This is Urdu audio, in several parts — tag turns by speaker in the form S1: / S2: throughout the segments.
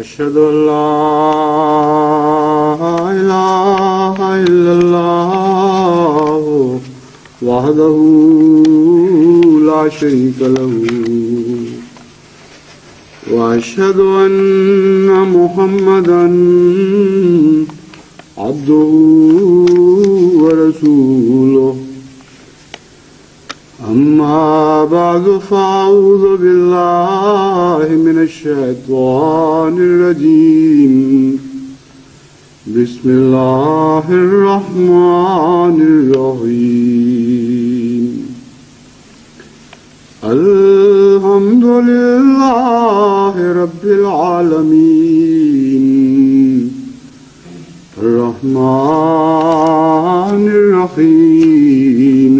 S1: أشهد أن لا إله إلا الله وحده لا شريك له وأشهد أن محمدا عبده ورسوله أما بعد فأعوذ بالله من الشيطان الرجيم بسم الله الرحمن الرحيم الحمد لله رب العالمين الرحمن الرحيم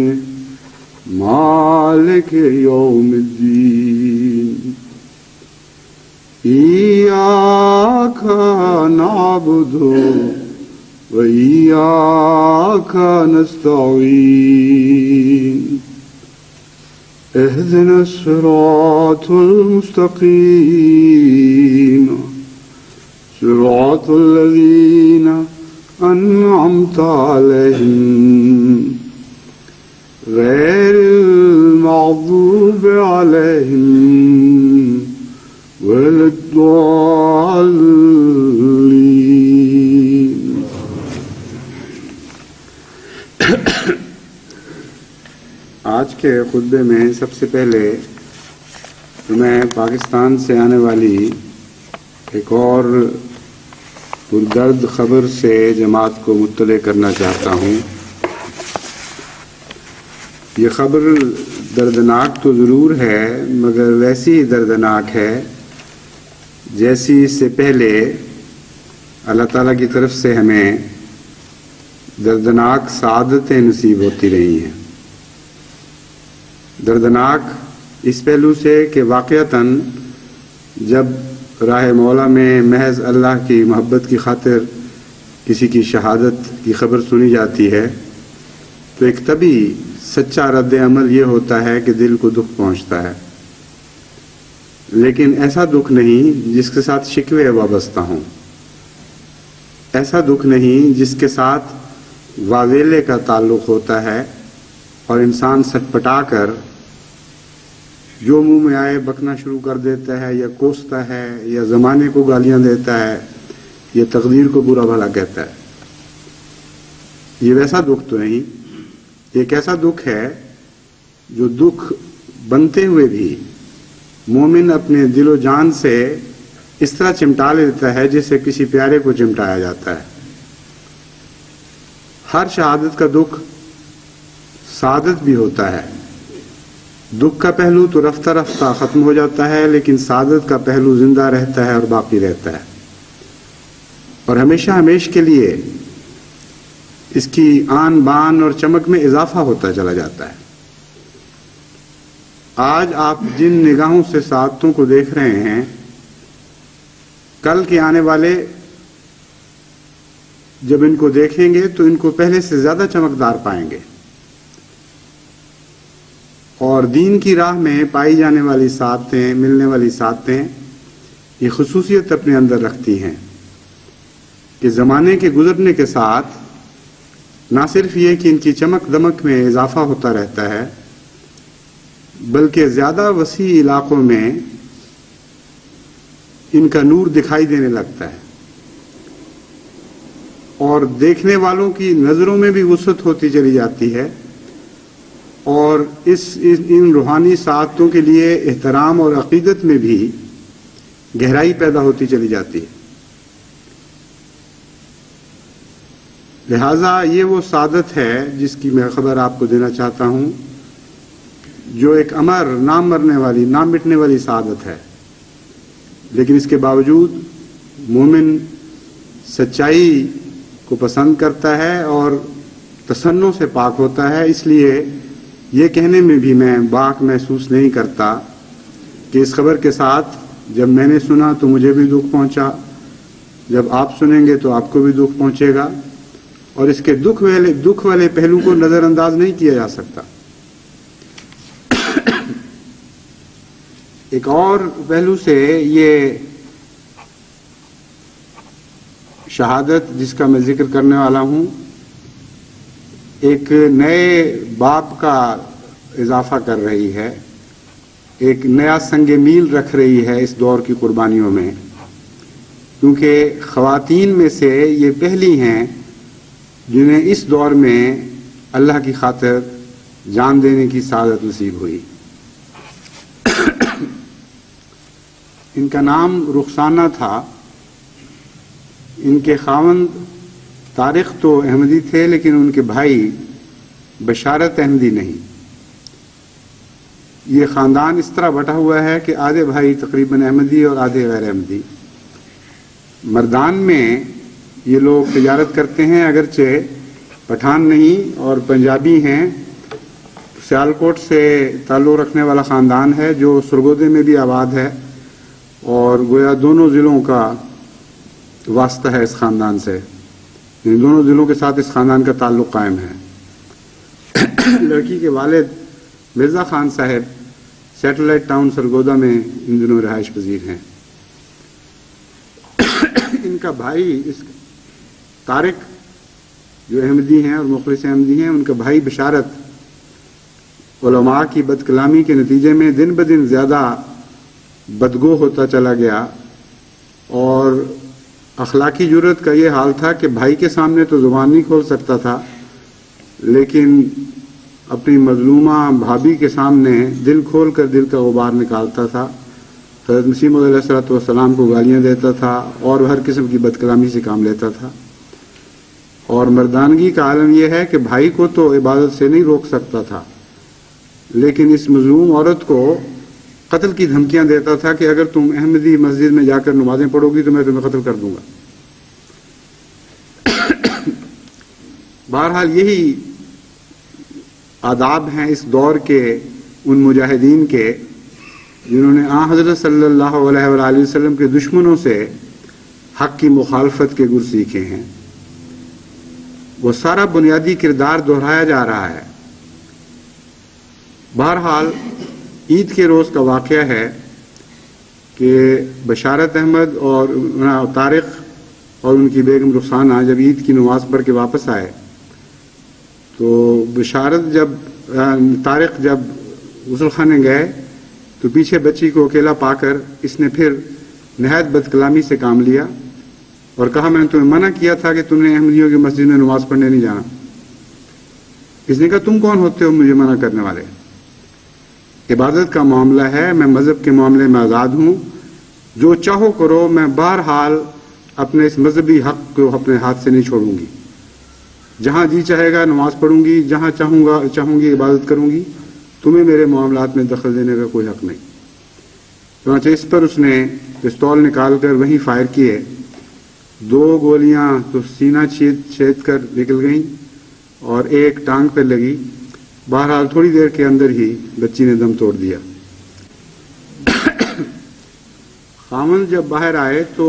S1: مالك يوم الدين إياك نعبد وإياك نستعين اهدنا الصراط المستقيم صراط الذين أنعمت عليهم غير المغضوب عليهم ولا الضالين. آج کے خطبے میں سب سے پہلے میں پاکستان سے آنے والی ایک اور پردرد خبر سے جماعت کو مطلع کرنا چاہتا ہوں. یہ خبر دردناک تو ضرور ہے مگر ویسی ہی دردناک ہے جیسی اس سے پہلے اللہ تعالیٰ کی طرف سے ہمیں دردناک سعادتیں نصیب ہوتی رہی ہیں. دردناک اس پہلو سے کہ واقعتاً جب راہ مولا میں محض اللہ کی محبت کی خاطر کسی کی شہادت کی خبر سنی جاتی ہے تو ایک طبی سچا رد عمل یہ ہوتا ہے کہ دل کو دکھ پہنچتا ہے، لیکن ایسا دکھ نہیں جس کے ساتھ شکوے وابستہ ہوں، ایسا دکھ نہیں جس کے ساتھ واویلے کا تعلق ہوتا ہے اور انسان سٹپٹا کر جو منہ میں آئے بکنا شروع کر دیتا ہے یا کوستا ہے یا زمانے کو گالیاں دیتا ہے یا تقدیر کو برا بھلا کہتا ہے. یہ ویسا دکھ تو نہیں، ایک ایسا دکھ ہے جو دکھ بنتے ہوئے بھی مومن اپنے دل و جان سے اس طرح چمٹا لیتا ہے جیسے کسی پیارے کو چمٹایا جاتا ہے. ہر شہادت کا دکھ سعادت بھی ہوتا ہے. دکھ کا پہلو تو رفتہ رفتہ ختم ہو جاتا ہے لیکن سعادت کا پہلو زندہ رہتا ہے اور باقی رہتا ہے اور ہمیشہ ہمیش کے لیے اس کی آن بان اور چمک میں اضافہ ہوتا چلا جاتا ہے. آج آپ جن نگاہوں سے سعادتوں کو دیکھ رہے ہیں کل کے آنے والے جب ان کو دیکھیں گے تو ان کو پہلے سے زیادہ چمکدار پائیں گے اور دین کی راہ میں پائی جانے والی سعادتیں، ملنے والی سعادتیں یہ خصوصیت اپنے اندر رکھتی ہیں کہ زمانے کے گزرنے کے ساتھ نہ صرف یہ کہ ان کی چمک دمک میں اضافہ ہوتا رہتا ہے بلکہ زیادہ وسیع علاقوں میں ان کا نور دکھائی دینے لگتا ہے اور دیکھنے والوں کی نظروں میں بھی وسعت ہوتی چلی جاتی ہے اور ان روحانی سعادتوں کے لیے احترام اور عقیدت میں بھی گہرائی پیدا ہوتی چلی جاتی ہے. لہٰذا یہ وہ سعادت ہے جس کی میں خبر آپ کو دینا چاہتا ہوں جو ایک امر نہ مرنے والی نہ مٹنے والی سعادت ہے، لیکن اس کے باوجود مومن سچائی کو پسند کرتا ہے اور تصنع سے پاک ہوتا ہے. اس لیے یہ کہنے میں بھی میں باک محسوس نہیں کرتا کہ اس خبر کے ساتھ جب میں نے سنا تو مجھے بھی دکھ پہنچا، جب آپ سنیں گے تو آپ کو بھی دکھ پہنچے گا اور اس کے دکھ والے پہلو کو نظر انداز نہیں کیا جا سکتا. ایک اور پہلو سے یہ شہادت جس کا میں ذکر کرنے والا ہوں ایک نئے باب کا اضافہ کر رہی ہے، ایک نیا سنگ میل رکھ رہی ہے اس دور کی قربانیوں میں، کیونکہ خواتین میں سے یہ پہلی ہیں جنہیں اس دور میں اللہ کی خاطر جان دینے کی سعادت نصیب ہوئی۔ ان کا نام رخسانہ تھا۔ ان کے خاوند طارق تو احمدی تھے، لیکن ان کے بھائی بشارت احمدی نہیں۔ یہ خاندان اس طرح بٹا ہوا ہے کہ آدھے بھائی تقریباً احمدی اور آدھے غیر احمدی۔ مردان میں یہ لوگ تجارت کرتے ہیں، اگرچہ پٹھان نہیں اور پنجابی ہیں۔ سیالکوٹ سے تعلق رکھنے والا خاندان ہے جو سرگودے میں بھی آباد ہے، اور گویا دونوں ضلعوں کا واسطہ ہے اس خاندان سے، یعنی دونوں ضلعوں کے ساتھ اس خاندان کا تعلق قائم ہے۔ لڑکی کے والد مرزا خان صاحب سیٹلائٹ ٹاؤن سرگودا میں ان دنوں رہائش پذیر ہیں۔ ان کا بھائی طارق جو احمدی ہیں اور مخلص احمدی ہیں، ان کا بھائی بشارت علماء کی بد کلامی کے نتیجے میں دن بدن زیادہ بدگو ہوتا چلا گیا، اور اخلاقی جرت کا یہ حال تھا کہ بھائی کے سامنے تو زبان نہیں کھول سکتا تھا، لیکن اپنی مظلومہ بھابھی کے سامنے دل کھول کر دل کا غبار نکالتا تھا۔ حضرت مسیح موعود علیہ الصلوۃ والسلام کو گالیاں دیتا تھا اور ہر قسم کی بد کلامی سے کام لیتا تھا۔ اور مردانگی کا عالم یہ ہے کہ بھائی کو تو عبادت سے نہیں روک سکتا تھا، لیکن اس مظلوم عورت کو قتل کی دھمکیاں دیتا تھا کہ اگر تم احمدی مسجد میں جا کر نمازیں پڑھو گی تو میں تمہیں قتل کر دوں گا۔ بہرحال یہی آداب ہیں اس دور کے ان مجاہدین کے جنہوں نے حضرت صلی اللہ علیہ وآلہ وسلم کے دشمنوں سے حق کی مخالفت کے گر سیکھے ہیں۔ وہ سارا بنیادی کردار دہرایا جا رہا ہے۔ بہرحال عید کے روز کا واقعہ ہے کہ بشارت احمد اور طارق اور ان کی بیگم رخسانہ جب عید کی نماز پڑھ کے واپس آئے تو طارق جب غسل خانے گئے تو پیچھے بچی کو اکیلا پا کر اس نے پھر نہایت بد کلامی سے کام لیا اور کہا میں نے تمہیں منع کیا تھا کہ تم نے احمدیوں کی مسجد میں نماز پڑھنے نہیں جانا۔ اس نے کہا تم کون ہوتے ہو مجھے منع کرنے والے؟ عبادت کا معاملہ ہے، میں مذہب کے معاملے میں آزاد ہوں، جو چاہو کرو، میں بہرحال اپنے اس مذہبی حق کو اپنے ہاتھ سے نہیں چھوڑوں گی۔ جہاں جی چاہے گا نماز پڑھوں گی، جہاں چاہوں گی عبادت کروں گی، تمہیں میرے معاملات میں دخل دینے کا کوئی حق نہیں۔ چنانچہ اس پر اس نے پستول نکال کر وہیں فائر کیے، 2 گولیاں تو سینہ چھید کر نکل گئیں اور ایک ٹانگ پہ لگی۔ بہرحال تھوڑی دیر کے اندر ہی بچی نے دم توڑ دیا۔ خاوند جب باہر آئے تو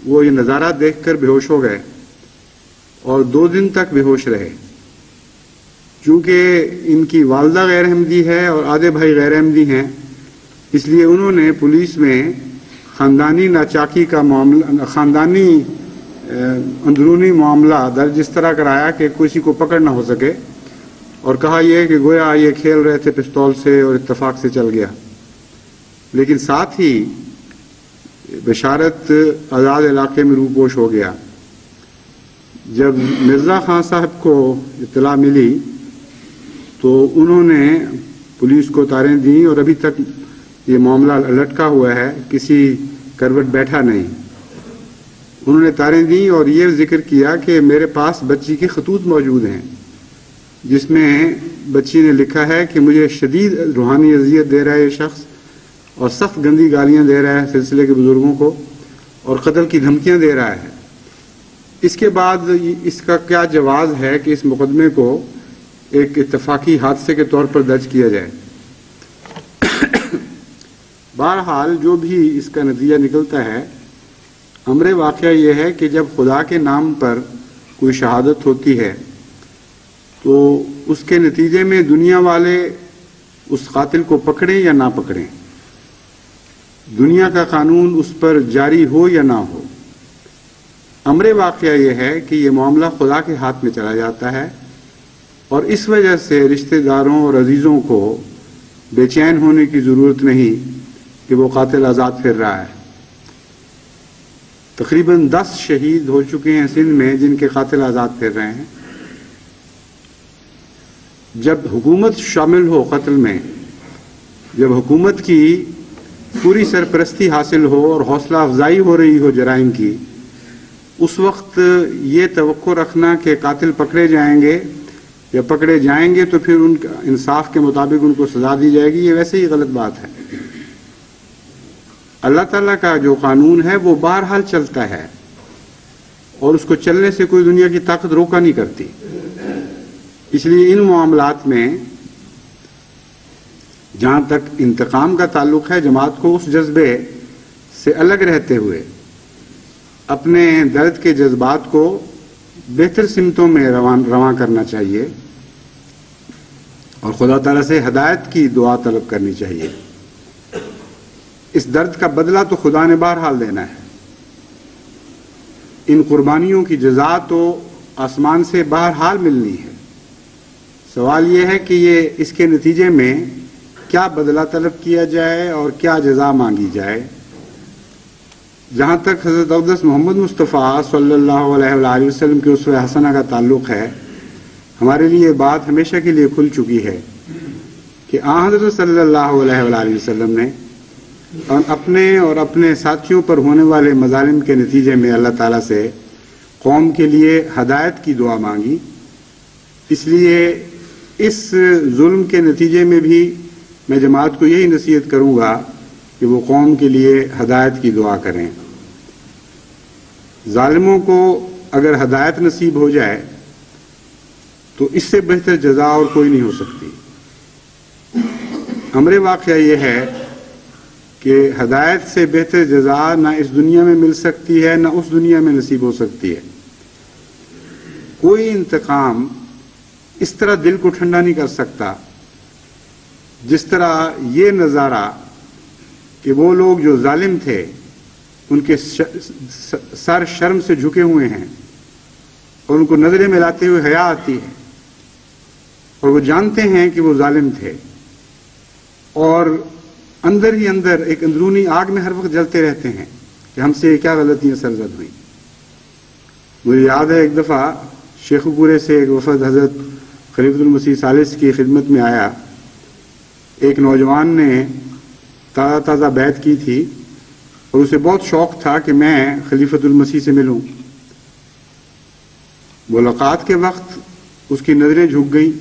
S1: وہ یہ نظارہ دیکھ کر بے ہوش ہو گئے اور 2 دن تک بے ہوش رہے۔ چونکہ ان کی والدہ غیر احمدی ہے اور آدھے بھائی غیر احمدی ہیں، اس لیے انہوں نے پولیس میں خاندانی ناچاکی کا معاملہ، خاندانی اندرونی معاملہ درج اس طرح کرایا کہ کسی کو پکڑ نہ ہو سکے، اور کہا یہ کہ گویا یہ کھیل رہے تھے پستول سے اور اتفاق سے چل گیا۔ لیکن ساتھ ہی بشارت آزاد علاقے میں روپوش ہو گیا۔ جب مرزا خان صاحب کو اطلاع ملی تو انہوں نے پولیس کو تاریں دیں، اور ابھی تک یہ معاملہ لٹکا ہوا ہے، کسی کروٹ بیٹھا نہیں۔ انہوں نے تاریں دیں اور یہ ذکر کیا کہ میرے پاس بچی کے خطوط موجود ہیں جس میں بچی نے لکھا ہے کہ مجھے شدید روحانی اذیت دے رہا ہے یہ شخص، اور سخت گندی گالیاں دے رہا ہے سلسلے کے بزرگوں کو، اور قتل کی دھمکیاں دے رہا ہے۔ اس کے بعد اس کا کیا جواز ہے کہ اس مقدمے کو ایک اتفاقی حادثے کے طور پر درج کیا جائے؟ بہرحال جو بھی اس کا نتیجہ نکلتا ہے، امر واقعہ یہ ہے کہ جب خدا کے نام پر کوئی شہادت ہوتی ہے تو اس کے نتیجے میں دنیا والے اس قاتل کو پکڑیں یا نہ پکڑیں، دنیا کا قانون اس پر جاری ہو یا نہ ہو، امر واقعہ یہ ہے کہ یہ معاملہ خدا کے ہاتھ میں چلا جاتا ہے، اور اس وجہ سے رشتہ داروں اور عزیزوں کو بے چین ہونے کی ضرورت نہیں کہ وہ قاتل آزاد پھر رہا ہے۔ تقریباً 10 شہید ہو چکے ہیں سندھ میں جن کے قاتل آزاد پھر رہے ہیں۔ جب حکومت شامل ہو قتل میں، جب حکومت کی پوری سرپرستی حاصل ہو اور حوصلہ افزائی ہو رہی ہو جرائم کی، اس وقت یہ توقع رکھنا کہ قاتل پکڑے جائیں گے یا پکڑے جائیں گے تو پھر ان کا انصاف کے مطابق ان کو سزا دی جائے گی، یہ ویسے ہی غلط بات ہے۔ اللہ تعالیٰ کا جو قانون ہے وہ بہرحال چلتا ہے، اور اس کو چلنے سے کوئی دنیا کی طاقت روکا نہیں کرتی۔ اس لیے ان معاملات میں جہاں تک انتقام کا تعلق ہے، جماعت کو اس جذبے سے الگ رہتے ہوئے اپنے درد کے جذبات کو بہتر سمتوں میں رواں کرنا چاہیے، اور خدا تعالیٰ سے ہدایت کی دعا طلب کرنی چاہیے۔ اس درد کا بدلہ تو خدا نے بہرحال دینا ہے۔ ان قربانیوں کی جزا تو آسمان سے بہرحال ملنی ہے۔ سوال یہ ہے کہ یہ اس کے نتیجے میں کیا بدلہ طلب کیا جائے اور کیا جزا مانگی جائے۔ جہاں تک حضرت اقدس محمد مصطفیٰ صلی اللہ علیہ وآلہ وسلم کے اسوہ حسنہ کا تعلق ہے، ہمارے لیے یہ بات ہمیشہ کے لیے کھل چکی ہے کہ آن حضرت صلی اللہ علیہ وآلہ وسلم نے اپنے اور اپنے ساتھیوں پر ہونے والے مظالم کے نتیجے میں اللہ تعالیٰ سے قوم کے لیے ہدایت کی دعا مانگی۔ اس لیے اس ظلم کے نتیجے میں بھی میں جماعت کو یہی نصیحت کروں گا کہ وہ قوم کے لیے ہدایت کی دعا کریں۔ ظالموں کو اگر ہدایت نصیب ہو جائے تو اس سے بہتر جزا اور کوئی نہیں ہو سکتی۔ امر واقعہ یہ ہے کہ ہدایت سے بہتر جزا نہ اس دنیا میں مل سکتی ہے نہ اس دنیا میں نصیب ہو سکتی ہے۔ کوئی انتقام اس طرح دل کو ٹھنڈا نہیں کر سکتا جس طرح یہ نظارہ کہ وہ لوگ جو ظالم تھے ان کے سر شرم سے جھکے ہوئے ہیں اور ان کو نظریں ملاتے ہوئے حیا آتی ہے، اور وہ جانتے ہیں کہ وہ ظالم تھے، اور اندر ہی اندر ایک اندرونی آگ میں ہر وقت جلتے رہتے ہیں کہ ہم سے کیا غلطیاں سرزد ہوئیں۔ مجھے یاد ہے ایک دفعہ شیخ پورے سے ایک وفد حضرت خلیفۃ المسیح ثالث کی خدمت میں آیا۔ ایک نوجوان نے تازہ بیعت کی تھی اور اسے بہت شوق تھا کہ میں خلیفۃ المسیح سے ملوں۔ ملاقات کے وقت اس کی نظریں جھک گئیں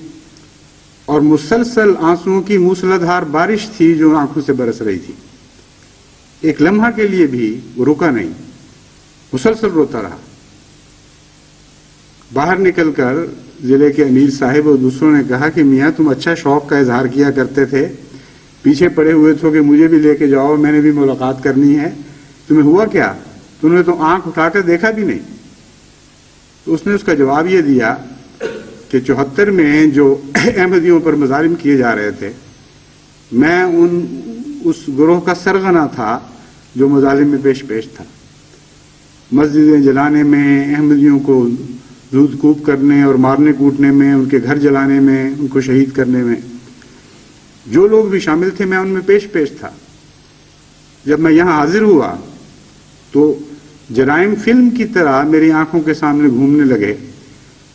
S1: اور مسلسل آنسوؤں کی موسلادھار بارش تھی جو آنکھوں سے برس رہی تھی۔ ایک لمحہ کے لیے بھی وہ رکا نہیں، مسلسل روتا رہا۔ باہر نکل کر ضلع کے امیر صاحب اور دوسروں نے کہا کہ میاں تم اچھا شوق کا اظہار کیا کرتے تھے، پیچھے پڑے ہوئے تھے کہ مجھے بھی لے کے جاؤ، میں نے بھی ملاقات کرنی ہے، تمہیں ہوا کیا؟ تم نے تو آنکھ اٹھا کر دیکھا بھی نہیں۔ تو اس نے اس کا جواب یہ دیا کہ 74 میں جو احمدیوں پر مظالم کیے جا رہے تھے، میں اس گروہ کا سرغنہ تھا جو مظالم میں پیش تھا۔ مسجدیں جلانے میں، احمدیوں کو دودھ کوب کرنے اور مارنے کوٹنے میں، ان کے گھر جلانے میں، ان کو شہید کرنے میں جو لوگ بھی شامل تھے میں ان میں پیش تھا۔ جب میں یہاں حاضر ہوا تو جرائم فلم کی طرح میری آنکھوں کے سامنے گھومنے لگے،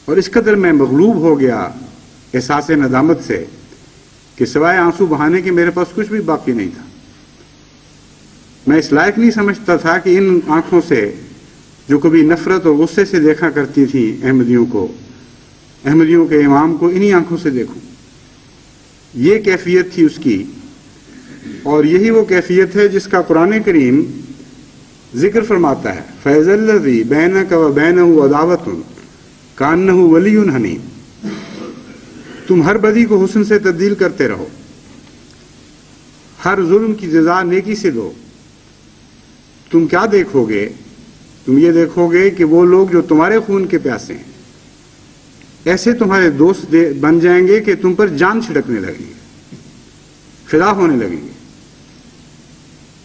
S1: اور اس قدر میں مغلوب ہو گیا احساس ندامت سے کہ سوائے آنسو بہانے کے میرے پاس کچھ بھی باقی نہیں تھا۔ میں اس لائق نہیں سمجھتا تھا کہ ان آنکھوں سے جو کبھی نفرت اور غصے سے دیکھا کرتی تھی احمدیوں کو، احمدیوں کے امام کو، انہی آنکھوں سے دیکھوں۔ یہ کیفیت تھی اس کی، اور یہی وہ کیفیت ہے جس کا قرآن کریم ذکر فرماتا ہے، فَإِذَا الَّذِي بَيْنَكَ وَبَيْنَهُ عَدَاوَةٌ كَأَنَّهُ وَلِيٌّ حَمِيمٌ۔ تم ہر بدی کو حسن سے تبدیل کرتے رہو، ہر ظلم کی جزا نیکی سے دو۔ تم کیا دیکھو گے؟ تم یہ دیکھو گے کہ وہ لوگ جو تمہارے خون کے پیاسے ہیں ایسے تمہارے دوست بن جائیں گے کہ تم پر جان چھڑکنے لگیں گے، فدا ہونے لگیں گے۔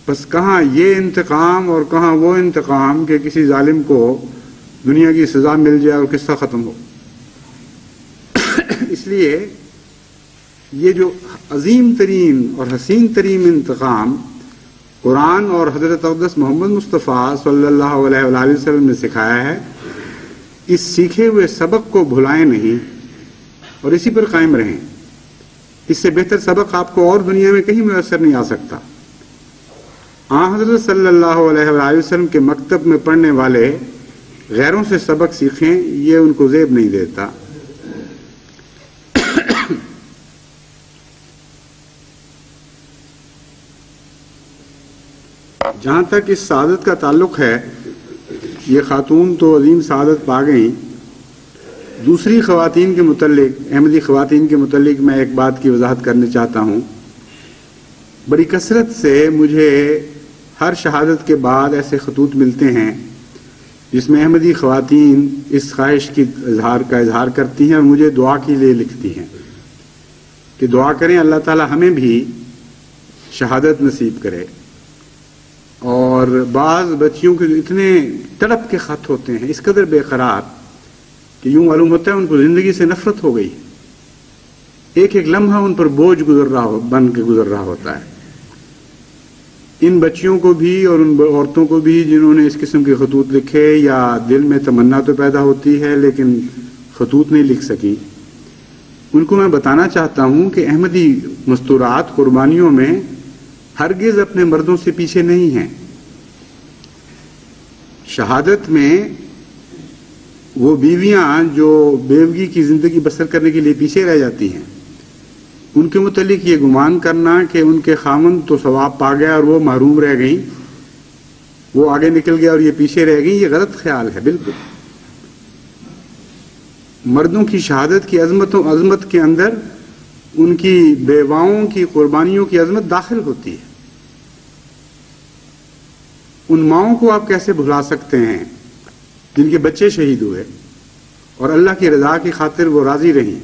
S1: بس کہاں یہ انتقام اور کہاں وہ انتقام کہ کسی ظالم کو دنیا کی سزا مل جائے اور قصہ ختم ہو. اس لیے یہ جو عظیم ترین اور حسین ترین انتقام قرآن اور حضرت اقدس محمد مصطفیٰ صلی اللہ علیہ وآلہ وسلم نے سکھایا ہے، اس سیکھے ہوئے سبق کو بھلائیں نہیں اور اسی پر قائم رہیں. اس سے بہتر سبق آپ کو اور دنیا میں کہیں میسر نہیں آ سکتا. حضرت صلی اللہ علیہ وآلہ وسلم کے مکتب میں پڑھنے والے غیروں سے سبق سیکھیں، یہ ان کو زیب نہیں دیتا. جہاں تک اس سعادت کا تعلق ہے، یہ خاتون تو عظیم سعادت پا گئیں. دوسری خواتین کے متعلق، احمدی خواتین کے متعلق میں ایک بات کی وضاحت کرنا چاہتا ہوں. بڑی کثرت سے مجھے ہر شہادت کے بعد ایسے خطوط ملتے ہیں جس میں احمدی خواتین اس خواہش کی اظہار کرتی ہیں اور مجھے دعا کے لیے لکھتی ہیں کہ دعا کریں اللہ تعالی ہمیں بھی شہادت نصیب کرے. اور بعض بچیوں کے اتنے تڑپ کے خط ہوتے ہیں، اس قدر بے قرار کہ یوں معلوم ہوتا ہے ان کو زندگی سے نفرت ہو گئی. ایک ایک لمحہ ان پر بوجھ بن کے گزر رہا ہوتا ہے. ان بچیوں کو بھی اور ان عورتوں کو بھی جنہوں نے اس قسم کے خطوط لکھے، یا دل میں تمنا تو پیدا ہوتی ہے لیکن خطوط نہیں لکھ سکی، ان کو میں بتانا چاہتا ہوں کہ احمدی مستورات قربانیوں میں ہرگز اپنے مردوں سے پیچھے نہیں ہیں. شہادت میں وہ بیویاں جو بیوگی کی زندگی بسر کرنے کے لیے پیچھے رہ جاتی ہیں، ان کے متعلق یہ گمان کرنا کہ ان کے خامند تو ثواب پا گیا اور وہ محروم رہ گئیں، وہ آگے نکل گیا اور یہ پیچھے رہ گئیں، یہ غلط خیال ہے. بالکل مردوں کی شہادت کی عظمت کے اندر ان کی بیواؤں کی قربانیوں کی عظمت داخل ہوتی ہے. ان ماؤں کو آپ کیسے بھلا سکتے ہیں جن کے بچے شہید ہوئے اور اللہ کی رضا کی خاطر وہ راضی رہیں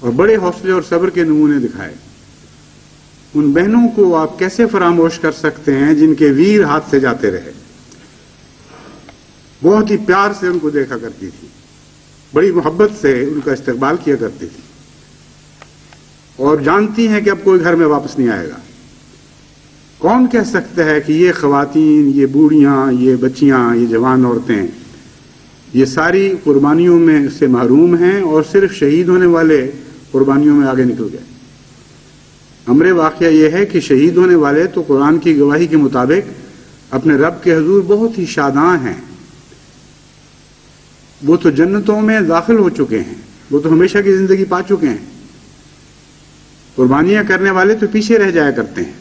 S1: اور بڑے حوصلے اور صبر کے نمونے دکھائے. ان بہنوں کو آپ کیسے فراموش کر سکتے ہیں جن کے ویر ہاتھ سے جاتے رہے. بہت ہی پیار سے ان کو دیکھا کرتی تھی، بڑی محبت سے ان کا استقبال کیا کرتی تھی اور جانتی ہیں کہ اب کوئی گھر میں واپس نہیں آئے گا. کون کہہ سکتا ہے کہ یہ خواتین، یہ بوڑھیاں، یہ بچیاں، یہ جوان عورتیں یہ ساری قربانیوں میں سے محروم ہیں اور صرف شہید ہونے والے قربانیوں میں آگے نکل گئے. امر واقعہ یہ ہے کہ شہید ہونے والے تو قرآن کی گواہی کے مطابق اپنے رب کے حضور بہت ہی شاداں ہیں، وہ تو جنتوں میں داخل ہو چکے ہیں، وہ تو ہمیشہ کی زندگی پا چکے ہیں. قربانیاں کرنے والے تو پیچھے رہ جایا کرتے ہیں.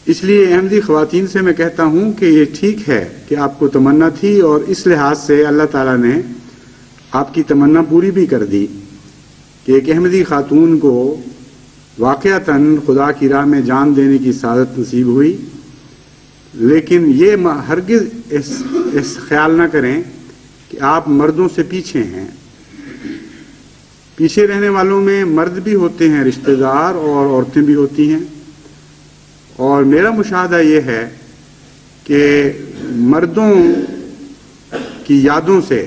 S1: اس لیے احمدی خواتین سے میں کہتا ہوں کہ یہ ٹھیک ہے کہ آپ کو تمنا تھی اور اس لحاظ سے اللہ تعالیٰ نے آپ کی تمنا پوری بھی کر دی کہ ایک احمدی خاتون کو واقعتاً خدا کی راہ میں جان دینے کی سعادت نصیب ہوئی. لیکن یہ ہرگز اس خیال نہ کریں کہ آپ مردوں سے پیچھے ہیں. پیچھے رہنے والوں میں مرد بھی ہوتے ہیں، رشتہ دار، اور عورتیں بھی ہوتی ہیں. اور میرا مشاہدہ یہ ہے کہ مردوں کی یادوں سے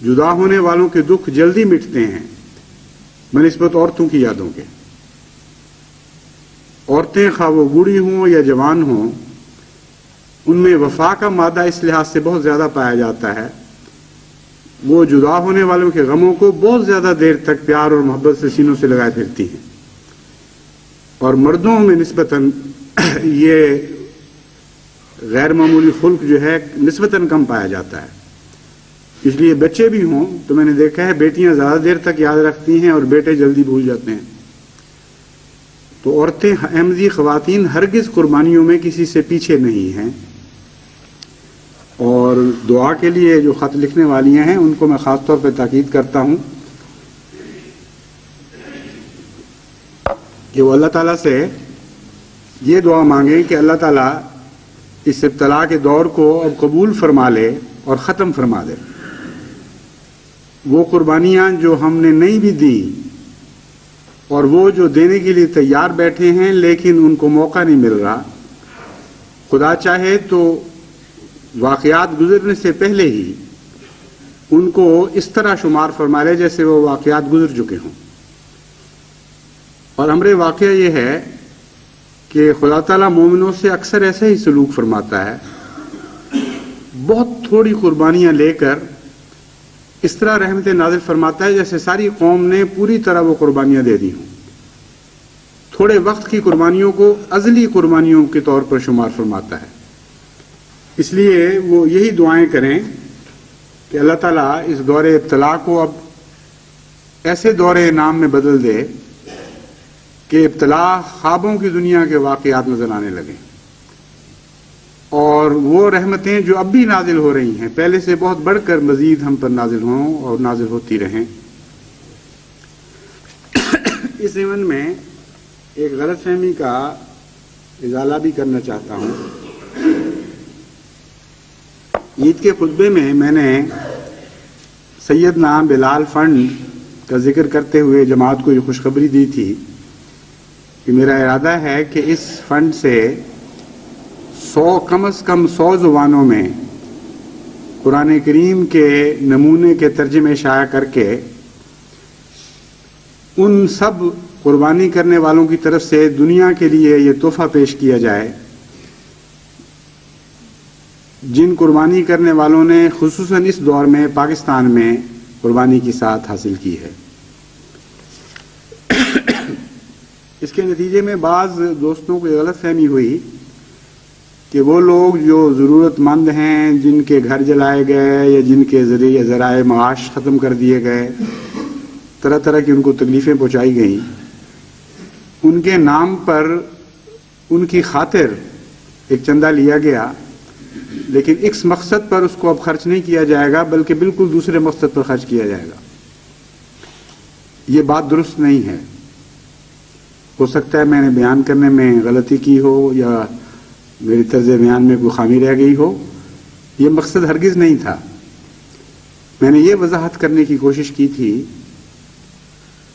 S1: جدا ہونے والوں کے دکھ جلدی مٹتے ہیں بنسبت عورتوں کی یادوں کے. عورتیں خواہ وہ بوڑھی ہوں یا جوان ہوں، ان میں وفا کا مادہ اس لحاظ سے بہت زیادہ پایا جاتا ہے، وہ جدا ہونے والوں کے غموں کو بہت زیادہ دیر تک پیار اور محبت سے سینوں سے لگائے پھرتی ہیں. اور مردوں میں نسبتاً یہ غیر معمولی خلق جو ہے نسبتاً کم پایا جاتا ہے. اس لیے بچے بھی ہوں تو میں نے دیکھا ہے بیٹیاں زیادہ دیر تک یاد رکھتی ہیں اور بیٹے جلدی بھول جاتے ہیں. تو عورتیں، احمدی خواتین ہرگز قربانیوں میں کسی سے پیچھے نہیں ہیں. اور دعا کے لیے جو خط لکھنے والی ہیں ان کو میں خاص طور پہ تاکید کرتا ہوں کہ وہ اللہ تعالیٰ سے یہ دعا مانگیں کہ اللہ تعالیٰ اس ابتلا کے دور کو اب قبول فرما لے اور ختم فرما دے. وہ قربانیاں جو ہم نے نہیں بھی دی اور وہ جو دینے کے لیے تیار بیٹھے ہیں لیکن ان کو موقع نہیں مل رہا، خدا چاہے تو واقعات گزرنے سے پہلے ہی ان کو اس طرح شمار فرما لے جیسے وہ واقعات گزر چکے ہوں. اور امر واقعہ یہ ہے کہ خدا تعالیٰ مومنوں سے اکثر ایسے ہی سلوک فرماتا ہے. بہت تھوڑی قربانیاں لے کر اس طرح رحمتیں نازل فرماتا ہے جیسے ساری قوم نے پوری طرح وہ قربانیاں دے دی ہوں. تھوڑے وقت کی قربانیوں کو ازلی قربانیوں کے طور پر شمار فرماتا ہے. اس لیے وہ یہی دعائیں کریں کہ اللہ تعالیٰ اس دور ابتلا کو اب ایسے دور انعام میں بدل دے کہ ابتلا خوابوں کی دنیا کے واقعات نظر آنے لگیں، اور وہ رحمتیں جو اب بھی نازل ہو رہی ہیں پہلے سے بہت بڑھ کر مزید ہم پر نازل ہوں اور نازل ہوتی رہیں. اس ضمن میں ایک غلط فہمی کا ازالہ بھی کرنا چاہتا ہوں. عید کے خطبے میں نے سیدنا بلال فنڈ کا ذکر کرتے ہوئے جماعت کو یہ خوشخبری دی تھی کہ میرا ارادہ ہے کہ اس فنڈ سے کم از کم 100 زبانوں میں قرآن کریم کے نمونے کے ترجمے شائع کر کے ان سب قربانی کرنے والوں کی طرف سے دنیا کے لیے یہ تحفہ پیش کیا جائے جن قربانی کرنے والوں نے خصوصاً اس دور میں پاکستان میں قربانی کی سعادت حاصل کی ہے. اس کے نتیجے میں بعض دوستوں کو یہ غلط فہمی ہوئی کہ وہ لوگ جو ضرورت مند ہیں، جن کے گھر جلائے گئے یا جن کے ذرائع معاش ختم کر دیے گئے، طرح طرح کی ان کو تکلیفیں پہنچائی گئیں، ان کے نام پر ان کی خاطر ایک چندہ لیا گیا، لیکن اس مقصد پر اس کو اب خرچ نہیں کیا جائے گا بلکہ بالکل دوسرے مقصد پر خرچ کیا جائے گا. یہ بات درست نہیں ہے. ہو سکتا ہے میں نے بیان کرنے میں غلطی کی ہو یا میری طرز بیان میں کوئی خامی رہ گئی ہو. یہ مقصد ہرگز نہیں تھا. میں نے یہ وضاحت کرنے کی کوشش کی تھی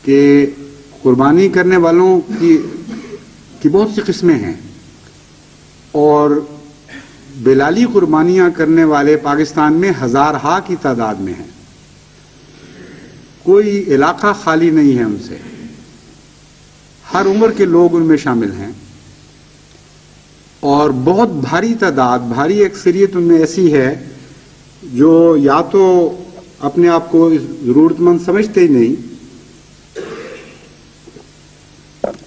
S1: کہ قربانی کرنے والوں کی بہت سی قسمیں ہیں، اور بلالی قربانیاں کرنے والے پاکستان میں ہزارہا کی تعداد میں ہیں. کوئی علاقہ خالی نہیں ہے ان سے. ہر عمر کے لوگ ان میں شامل ہیں، اور بہت بھاری تعداد، بھاری اکثریت ان میں ایسی ہے جو یا تو اپنے آپ کو ضرورت مند سمجھتے ہی نہیں،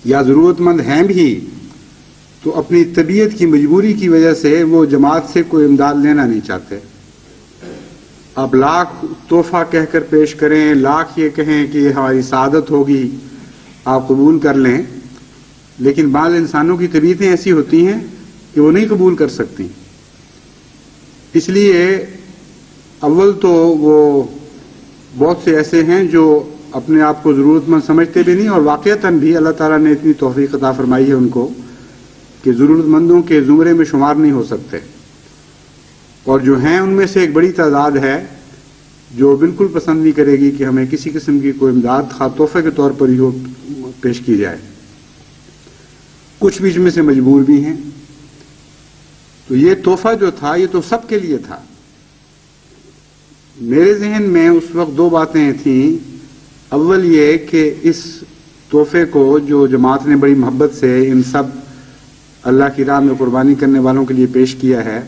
S1: یا ضرورت مند ہیں بھی تو اپنی طبیعت کی مجبوری کی وجہ سے وہ جماعت سے کوئی امداد لینا نہیں چاہتے. آپ لاکھ تحفہ کہہ کر پیش کریں، لاکھ یہ کہیں کہ یہ ہماری سعادت ہوگی، آپ قبول کر لیں، لیکن بعض انسانوں کی طبیعتیں ایسی ہوتی ہیں کہ وہ نہیں قبول کر سکتی. اس لیے اول تو وہ بہت سے ایسے ہیں جو اپنے آپ کو ضرورت مند سمجھتے بھی نہیں، اور واقعتاً بھی اللہ تعالیٰ نے اتنی توفیق عطا فرمائی ہے ان کو کہ ضرورت مندوں کے زمرے میں شمار نہیں ہو سکتے. اور جو ہیں ان میں سے ایک بڑی تعداد ہے جو بالکل پسند نہیں کرے گی کہ ہمیں کسی قسم کی کوئی امداد خواہ تحفے کے طور پر ہی پیش کی جائے. کچھ بیچ میں سے مجبور بھی ہیں. تو یہ تحفہ جو تھا یہ تو سب کے لیے تھا. میرے ذہن میں اس وقت دو باتیں تھیں. اول یہ کہ اس تحفے کو جو جماعت نے بڑی محبت سے ان سب اللہ کی راہ میں قربانی کرنے والوں کے لیے پیش کیا ہے،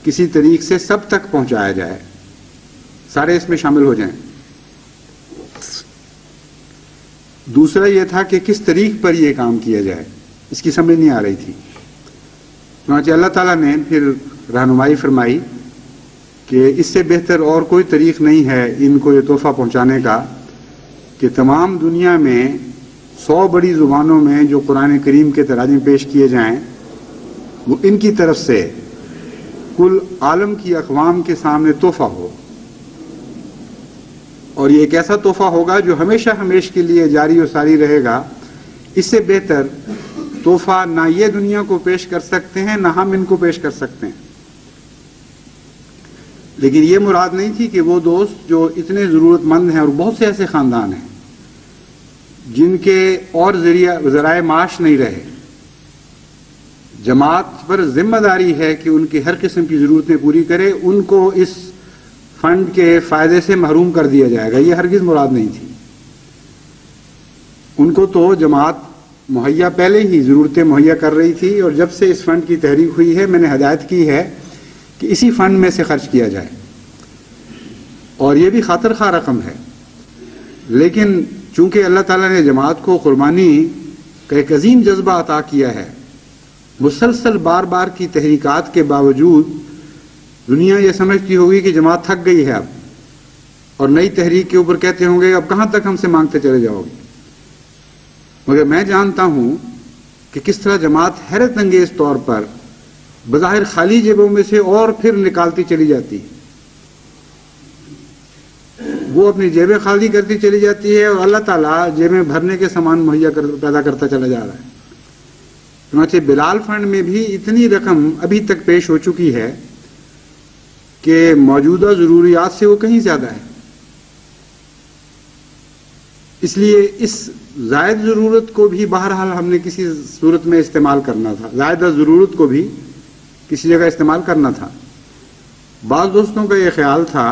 S1: کسی طریق سے سب تک پہنچایا جائے، سارے اس میں شامل ہو جائیں. دوسرا یہ تھا کہ کس طریق پر یہ کام کیا جائے، اس کی سمجھ نہیں آ رہی تھی. چنانچہ اللہ تعالیٰ نے پھر رہنمائی فرمائی کہ اس سے بہتر اور کوئی طریق نہیں ہے ان کو یہ تحفہ پہنچانے کا کہ تمام دنیا میں 100 بڑی زبانوں میں جو قرآن کریم کے تراجم پیش کیے جائیں وہ ان کی طرف سے کل عالم کی اقوام کے سامنے تحفہ ہو. اور یہ ایک ایسا تحفہ ہوگا جو ہمیشہ ہمیش کے لیے جاری و ساری رہے گا. اس سے بہتر تحفہ نہ یہ دنیا کو پیش کر سکتے ہیں نہ ہم ان کو پیش کر سکتے ہیں. لیکن یہ مراد نہیں تھی کہ وہ دوست جو اتنے ضرورت مند ہیں، اور بہت سے ایسے خاندان ہیں جن کے اور ذرائع معاش نہیں رہے، جماعت پر ذمہ داری ہے کہ ان کی ہر قسم کی ضرورتیں پوری کرے، ان کو اس فنڈ کے فائدے سے محروم کر دیا جائے گا، یہ ہرگز مراد نہیں تھی۔ ان کو تو جماعت مہیا پہلے ہی ضرورتیں مہیا کر رہی تھی، اور جب سے اس فنڈ کی تحریک ہوئی ہے میں نے ہدایت کی ہے کہ اسی فنڈ میں سے خرچ کیا جائے، اور یہ بھی خاطر خواہ رقم ہے۔ لیکن چونکہ اللہ تعالیٰ نے جماعت کو قربانی کا ایک عظیم جذبہ عطا کیا ہے، مسلسل بار بار کی تحریکات کے باوجود دنیا یہ سمجھتی ہوگی کہ جماعت تھک گئی ہے اب، اور نئی تحریک کے اوپر کہتے ہوں گے اب کہاں تک ہم سے مانگتے چلے جاؤ گے۔ مگر میں جانتا ہوں کہ کس طرح جماعت حیرت انگیز طور پر بظاہر خالی جیبوں میں سے اور پھر نکالتی چلی جاتی ہے، وہ اپنی جیبیں خالی کرتی چلی جاتی ہے، اور اللہ تعالیٰ جیبیں بھرنے کے سامان مہیا پیدا کرتا چلا جا رہا ہے۔ چنانچہ بلال فنڈ میں بھی اتنی رقم ابھی تک پیش ہو چکی ہے کہ موجودہ ضروریات سے وہ کہیں زیادہ ہے۔ اس لیے اس زائد ضرورت کو بھی بہرحال ہم نے کسی صورت میں استعمال کرنا تھا، زائدہ ضرورت کو بھی کسی جگہ استعمال کرنا تھا۔ بعض دوستوں کا یہ خیال تھا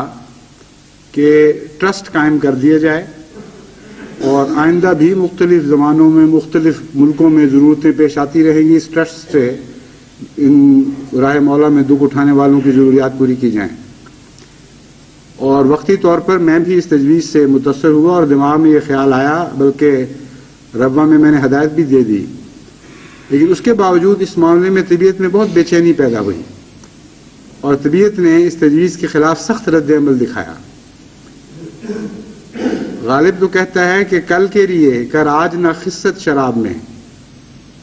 S1: کہ ٹرسٹ قائم کر دیا جائے، اور آئندہ بھی مختلف زمانوں میں مختلف ملکوں میں ضرورتیں پیش آتی رہیں گی، اس ٹرسٹ سے ان راہ مولا میں دکھ اٹھانے والوں کی ضروریات پوری کی جائیں۔ اور وقتی طور پر میں بھی اس تجویز سے متاثر ہوا اور دماغ میں یہ خیال آیا، بلکہ ربوہ میں نے ہدایت بھی دے دی، لیکن اس کے باوجود اس معاملے میں طبیعت میں بہت بے چینی پیدا ہوئی، اور طبیعت نے اس تجویز کے خلاف سخت رد عمل دکھایا۔ غالب تو کہتا ہے کہ کل کے لیے کر آج نہ خست شراب میں،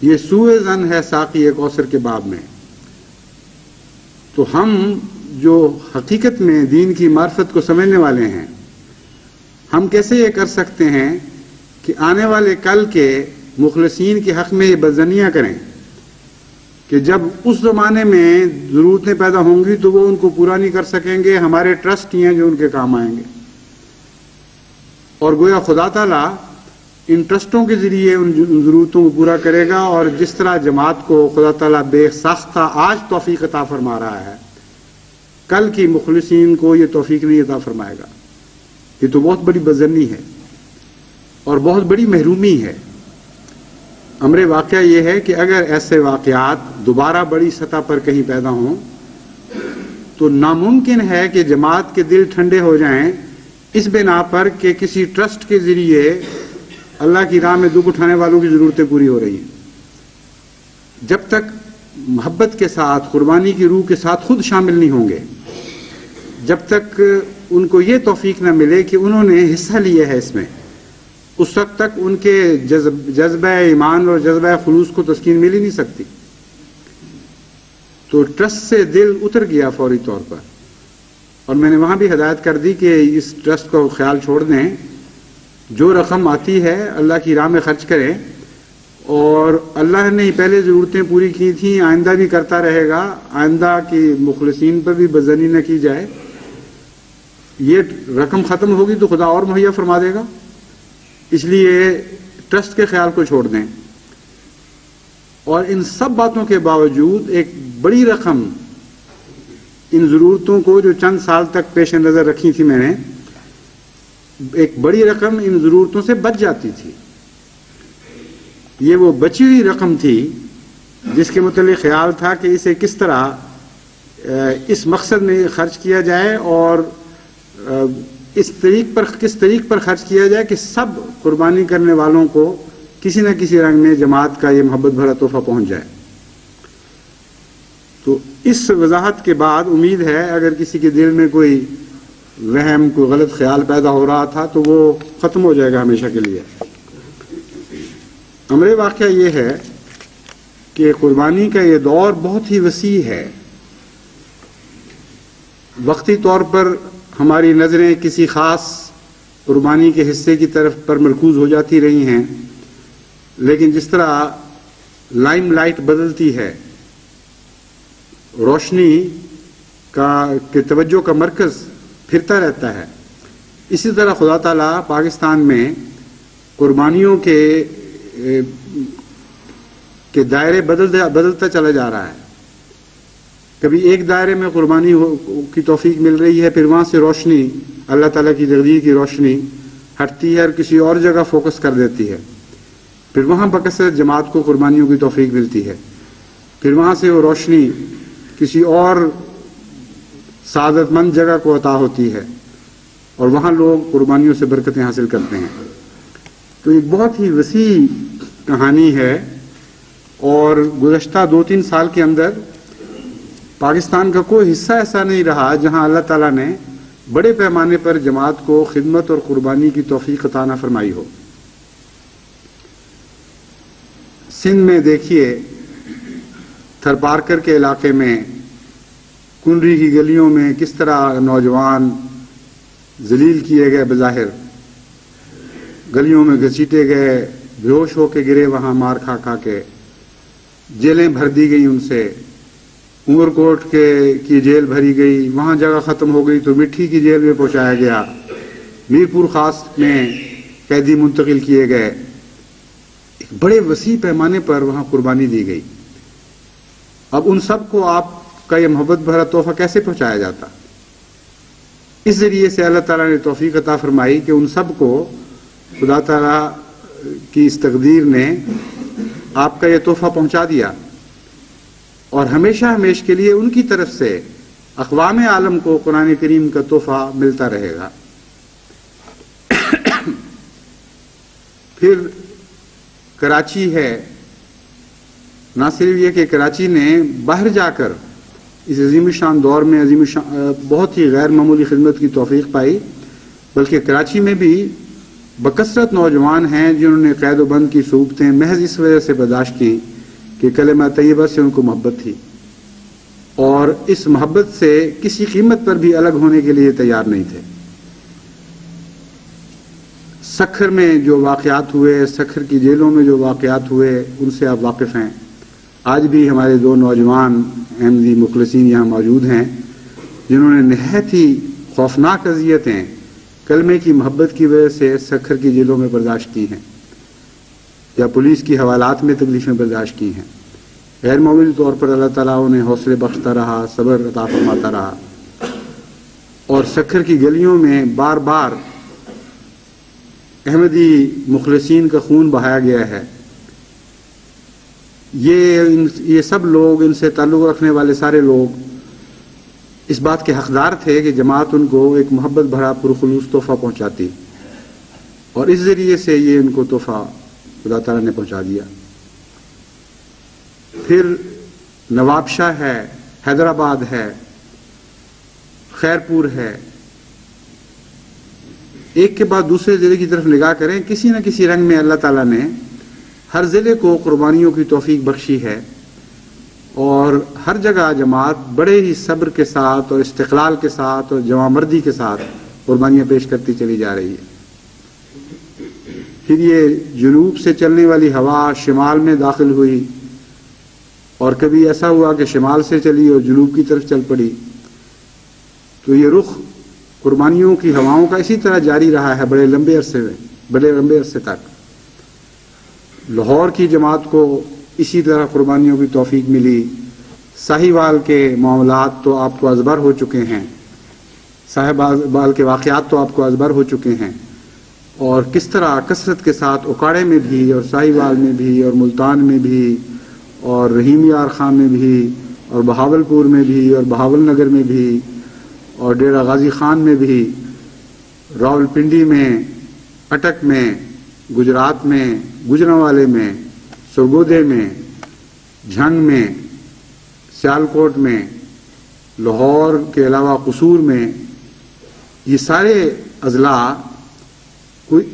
S1: یہ سوء ظن ہے ساقی ایک اوثر کے باب میں۔ تو ہم جو حقیقت میں دین کی معرفت کو سمجھنے والے ہیں، ہم کیسے یہ کر سکتے ہیں کہ آنے والے کل کے مخلصین کے حق میں یہ بدظنیاں کریں کہ جب اس زمانے میں ضرورتیں پیدا ہوں گی تو وہ ان کو پورا نہیں کر سکیں گے، ہمارے ٹرسٹ ہی ہیں جو ان کے کام آئیں گے، اور گویا خدا تعالیٰ ان ٹرسٹوں کے ذریعے ان ضرورتوں کو پورا کرے گا، اور جس طرح جماعت کو خدا تعالیٰ بے ساختہ آج توفیق عطا فرما رہا ہے، کل کی مخلصین کو یہ توفیق نہیں عطا فرمائے گا۔ یہ تو بہت بڑی بدظنی ہے اور بہت بڑی محرومی ہے۔ امر واقعہ یہ ہے کہ اگر ایسے واقعات دوبارہ بڑی سطح پر کہیں پیدا ہوں تو ناممکن ہے کہ جماعت کے دل ٹھنڈے ہو جائیں اس بنا پر کہ کسی ٹرسٹ کے ذریعے اللہ کی راہ میں دکھ اٹھانے والوں کی ضرورتیں پوری ہو رہی ہیں۔ جب تک محبت کے ساتھ، قربانی کی روح کے ساتھ خود شامل نہیں ہوں گے، جب تک ان کو یہ توفیق نہ ملے کہ انہوں نے حصہ لیا ہے اس میں، اس وقت تک ان کے جذبہ ایمان اور جذبہ خلوص کو تسکین مل ہی نہیں سکتی۔ تو ٹرسٹ سے دل اتر گیا فوری طور پر، اور میں نے وہاں بھی ہدایت کر دی کہ اس ٹرسٹ کو خیال چھوڑ دیں، جو رقم آتی ہے اللہ کی راہ میں خرچ کریں، اور اللہ نے پہلے ضرورتیں پوری کی تھیں، آئندہ بھی کرتا رہے گا، آئندہ کی مخلصین پر بھی بدظنی نہ کی جائے۔ یہ رقم ختم ہوگی تو خدا اور مہیا فرما دے گا، اس لیے ٹرسٹ کے خیال کو چھوڑ دیں۔ اور ان سب باتوں کے باوجود ایک بڑی رقم ان ضرورتوں کو جو چند سال تک پیش نظر رکھی تھی میں نے، ایک بڑی رقم ان ضرورتوں سے بچ جاتی تھی۔ یہ وہ بچی ہوئی رقم تھی جس کے متعلق خیال تھا کہ اسے کس طرح اس مقصد میں خرچ کیا جائے، اور کس طریق پر خرچ کیا جائے کہ سب قربانی کرنے والوں کو کسی نہ کسی رنگ میں جماعت کا یہ محبت بھرا تحفہ پہنچ جائے۔ تو اس وضاحت کے بعد امید ہے اگر کسی کے دل میں کوئی وہم، کوئی غلط خیال پیدا ہو رہا تھا تو وہ ختم ہو جائے گا ہمیشہ کے لیے۔ امر واقعہ یہ ہے کہ قربانی کا یہ دور بہت ہی وسیع ہے۔ وقتی طور پر ہماری نظریں کسی خاص قربانی کے حصے کی طرف پر مرکوز ہو جاتی رہی ہیں، لیکن جس طرح لائم لائٹ بدلتی ہے، روشنی کے توجہ کا مرکز پھرتا رہتا ہے، اسی طرح خدا تعالیٰ پاکستان میں قربانیوں کے کہ دائرے بدلتا چلا جا رہا ہے. کبھی ایک دائرے میں قربانی کی توفیق مل رہی ہے، پھر وہاں سے روشنی، اللہ تعالیٰ کی تقدیر کی روشنی ہٹتی ہے اور کسی اور جگہ فوکس کر دیتی ہے. پھر وہاں بکثرت جماعت کو قربانیوں کی توفیق ملتی ہے. پھر وہاں سے وہ روشنی کسی اور سعادت مند جگہ کو عطا ہوتی ہے اور وہاں لوگ قربانیوں سے برکتیں حاصل کرتے ہیں. تو ایک بہت ہی وسیع کہانی ہے، اور گزشتہ 2-3 سال کے اندر پاکستان کا کوئی حصہ ایسا نہیں رہا جہاں اللہ تعالیٰ نے بڑے پیمانے پر جماعت کو خدمت اور قربانی کی توفیق عطا نہ فرمائی ہو. سندھ میں دیکھیے، تھرپارکر کے علاقے میں کنڈری کی گلیوں میں کس طرح نوجوان ذلیل کیے گئے، بظاہر گلیوں میں گھسیٹے گئے، بے ہوش ہو کے گرے، وہاں مار کھا کھا کے جیلیں بھر دی گئی ان سے. عمر کوٹ کی جیل بھری گئی، وہاں جگہ ختم ہو گئی تو مٹھی کی جیل میں پہنچایا گیا. میرپور خاص میں قیدی منتقل کیے گئے. ایک بڑے وسیع پیمانے پر وہاں قربانی دی گئی. اب ان سب کو آپ کا یہ محبت بھرا تحفہ کیسے پہنچایا جاتا؟ اس ذریعے سے اللہ تعالیٰ نے توفیق عطا فرمائی کہ ان سب کو خدا تعالیٰ کی اس تقدیر نے آپ کا یہ تحفہ پہنچا دیا، اور ہمیشہ ہمیشہ کے لیے ان کی طرف سے اقوام عالم کو قرآن کریم کا تحفہ ملتا رہے گا. پھر کراچی ہے، نہ صرف یہ کہ کراچی نے باہر جا کر اس عظیم شان دور میں بہت ہی غیر معمولی خدمت کی توفیق پائی، بلکہ کراچی میں بھی بکثرت نوجوان ہیں جنہوں نے قید و بند کی صعوبتیں محض اس وجہ سے برداشت کی کہ کلمہ طیبہ سے ان کو محبت تھی، اور اس محبت سے کسی قیمت پر بھی الگ ہونے کے لیے تیار نہیں تھے. سکھر میں جو واقعات ہوئے، سکھر کی جیلوں میں جو واقعات ہوئے، ان سے آپ واقف ہیں. آج بھی ہمارے 2 نوجوان احمدی مخلصین یہاں موجود ہیں جنہوں نے نہایت ہی خوفناک اذیتیں کلمے کی محبت کی وجہ سے سکھر کی جیلوں میں برداشت کی ہیں، یا پولیس کی حوالات میں تکلیفیں برداشت کی ہیں. غیر معمولی طور پر اللہ تعالیٰ انہیں حوصلے بخشتا رہا، صبر عطا فرماتا رہا، اور سکھر کی گلیوں میں بار بار احمدی مخلصین کا خون بہایا گیا ہے. یہ سب لوگ، ان سے تعلق رکھنے والے سارے لوگ اس بات کے حقدار تھے کہ جماعت ان کو ایک محبت بھرا پرخلوص تحفہ پہنچاتی، اور اس ذریعے سے یہ ان کو تحفہ خدا تعالیٰ نے پہنچا دیا. پھر نواب شاہ ہے، حیدرآباد ہے، خیرپور ہے. ایک کے بعد دوسرے ضلع کی طرف نگاہ کریں، کسی نہ کسی رنگ میں اللہ تعالیٰ نے ہر ضلع کو قربانیوں کی توفیق بخشی ہے، اور ہر جگہ جماعت بڑے ہی صبر کے ساتھ اور استقلال کے ساتھ اور جواں مردی کے ساتھ قربانیاں پیش کرتی چلی جا رہی ہے. پھر یہ جنوب سے چلنے والی ہوا شمال میں داخل ہوئی، اور کبھی ایسا ہوا کہ شمال سے چلی اور جنوب کی طرف چل پڑی. تو یہ رخ قربانیوں کی ہواؤں کا اسی طرح جاری رہا ہے بڑے لمبے عرصے تک. لاہور کی جماعت کو اسی طرح قربانیوں کی توفیق ملی. ساہیوال کے معاملات تو آپ کو ازبر ہو چکے ہیں، ساہیوال کے واقعات تو آپ کو ازبر ہو چکے ہیں، اور کس طرح کثرت کے ساتھ اکاڑے میں بھی اور ساہیوال میں بھی اور ملتان میں بھی اور رحیم یار خان میں بھی اور بہاولپور میں بھی اور بہاول نگر میں بھی اور ڈیرہ غازی خان میں بھی، راولپنڈی میں، اٹک میں، گجرات میں، گوجرانوالے میں، سرگودے میں، جھنگ میں، سیالکوٹ میں، لاہور کے علاوہ قصور میں، یہ سارے اضلاع کوئی